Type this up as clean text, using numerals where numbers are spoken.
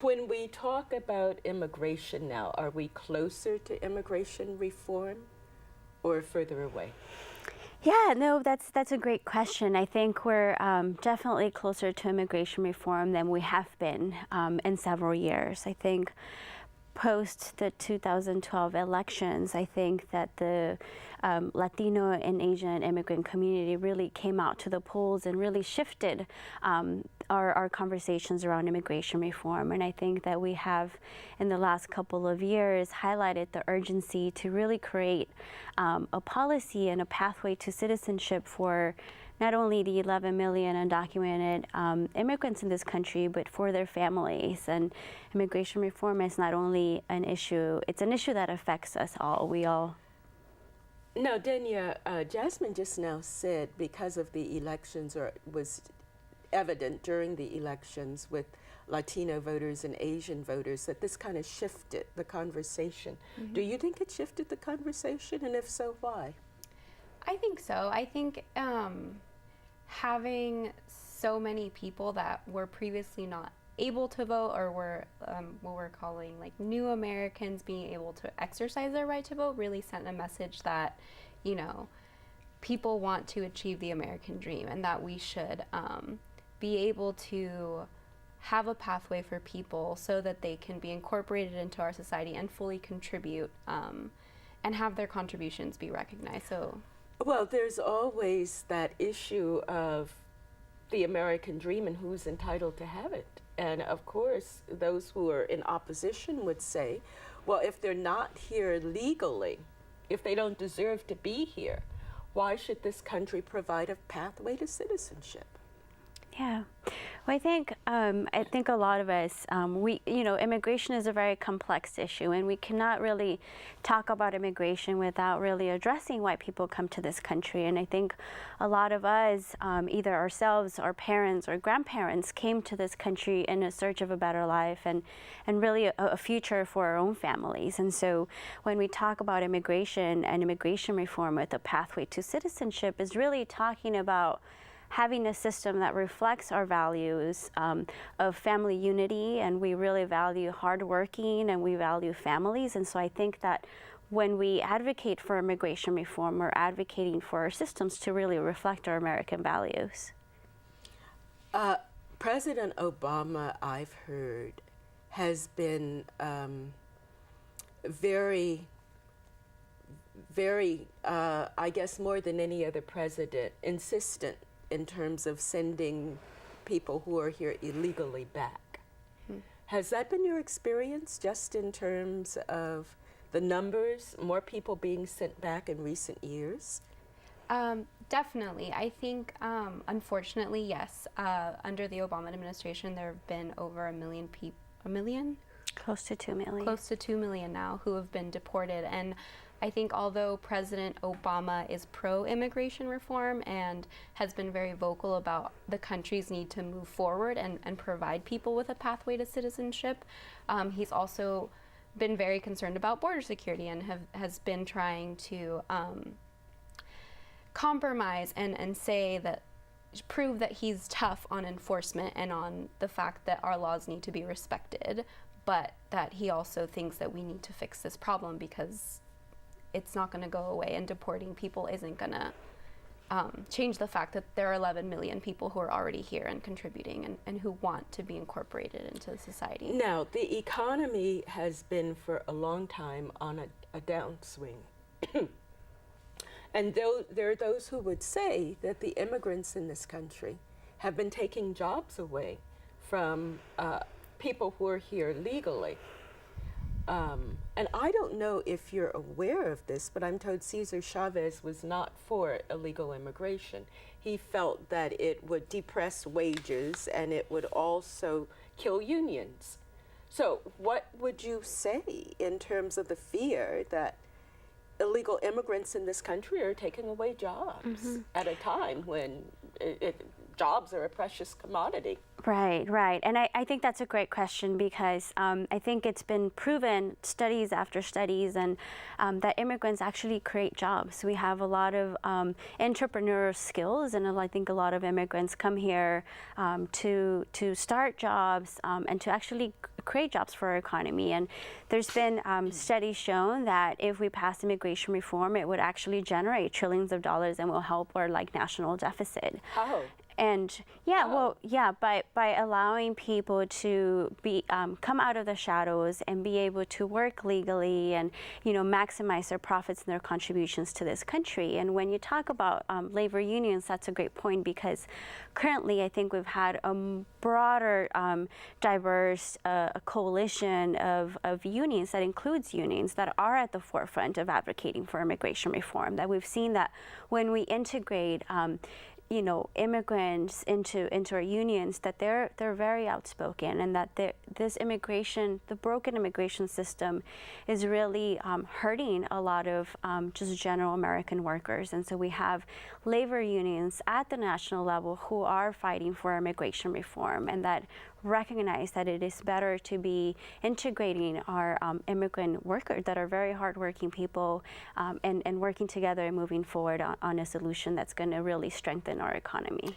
When we talk about immigration now, are we closer to immigration reform or further away? Yeah, no, that's a great question. I think we're definitely closer to immigration reform than we have been in several years. I think post the 2012 elections, I think that the Latino and Asian immigrant community really came out to the polls and really shifted our conversations around immigration reform. And I think that we have, in the last couple of years, highlighted the urgency to really create a policy and a pathway to citizenship for not only the 11 million undocumented immigrants in this country, but for their families. And immigration reform is not only an issue, it's an issue that affects us all. We all. Now, Denia, Jasmine just now said because of the elections, or it was evident during the elections with Latino voters and Asian voters, that this kind of shifted the conversation. Mm-hmm. Do you think it shifted the conversation, and if so, why? I think so. I think having so many people that were previously not able to vote, or were what we're calling like new Americans being able to exercise their right to vote, really sent a message that, you know, people want to achieve the American dream, and that we should be able to have a pathway for people so that they can be incorporated into our society and fully contribute and have their contributions be recognized. So. Well, there's always that issue of the American dream and who's entitled to have it. And of course, those who are in opposition would say, well, if they're not here legally, if they don't deserve to be here, why should this country provide a pathway to citizenship? Yeah, well, I think a lot of us, immigration is a very complex issue, and we cannot really talk about immigration without really addressing why people come to this country. And I think a lot of us, either ourselves, our parents, or grandparents, came to this country in a search of a better life and really a future for our own families. And so when we talk about immigration and immigration reform with a pathway to citizenship, is really talking about having a system that reflects our values of family unity, and we really value hardworking and we value families. And so I think that when we advocate for immigration reform, we're advocating for our systems to really reflect our American values. President Obama, I've heard, has been very, I guess more than any other president, insistent in terms of sending people who are here illegally back. Has that been your experience, just in terms of the numbers, more people being sent back in recent years? Definitely. I think, unfortunately, yes. Under the Obama administration, there have been over a million? Close to 2 million. Close to 2 million now who have been deported. And I think although President Obama is pro-immigration reform and has been very vocal about the country's need to move forward and provide people with a pathway to citizenship, he's also been very concerned about border security and has been trying to compromise and say that, prove that he's tough on enforcement and on the fact that our laws need to be respected, but that he also thinks that we need to fix this problem because it's not going to go away, and deporting people isn't going to change the fact that there are 11 million people who are already here and contributing and who want to be incorporated into society. Now, the economy has been for a long time on a downswing. And there are those who would say that the immigrants in this country have been taking jobs away from people who are here legally. And I don't know if you're aware of this, but I'm told Cesar Chavez was not for illegal immigration. He felt that it would depress wages and it would also kill unions. So what would you say in terms of the fear that illegal immigrants in this country are taking away jobs at a time when jobs are a precious commodity? Right. And I think that's a great question because I think it's been proven, studies after studies, and that immigrants actually create jobs. We have a lot of entrepreneurial skills, and I think a lot of immigrants come here to start jobs and to actually create jobs for our economy. And there's been studies shown that if we pass immigration reform, it would actually generate trillions of dollars and will help our like national deficit. How? And by allowing people to be come out of the shadows and be able to work legally and maximize their profits and their contributions to this country. And when you talk about labor unions, that's a great point, because currently I think we've had a broader, diverse coalition of unions that includes unions that are at the forefront of advocating for immigration reform. That we've seen that when we integrate immigrants into our unions, that they're very outspoken, and that the broken immigration system is really hurting a lot of just general American workers. And so we have labor unions at the national level who are fighting for immigration reform, and that recognize that it is better to be integrating our immigrant workers that are very hardworking people, and working together and moving forward on a solution that's going to really strengthen our economy.